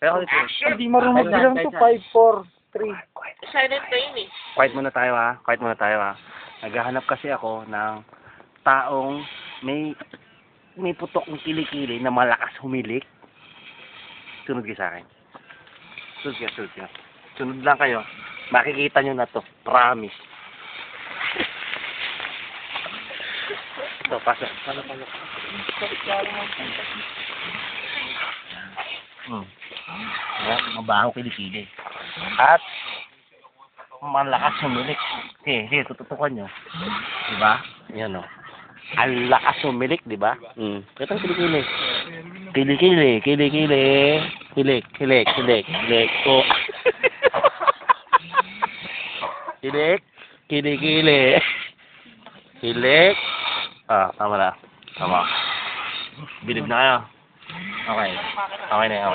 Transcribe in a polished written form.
Pero ito. Hindi marunong bilang to. 5, 4, 3. Silent na yun eh. Quiet muna tayo ha. Quiet muna tayo ha. Naghahanap kasi ako ng taong may putok ng kilikili na malakas humilik. Sunod kayo sa akin. Sunod kayo. Sunod lang kayo. Makikita nyo na to. Promise. Ito, pasok. Mabaho kilikili. At malakas humilik. Sige, tututukan nyo. Diba? Yan o. Ang lakas humilik, diba? Ito ang kilikili. Kilikili. Hilik. Oh. Kilikili. Hilik. Ah, tama na. Tama. Bilib na kayo. Okay. Okay na.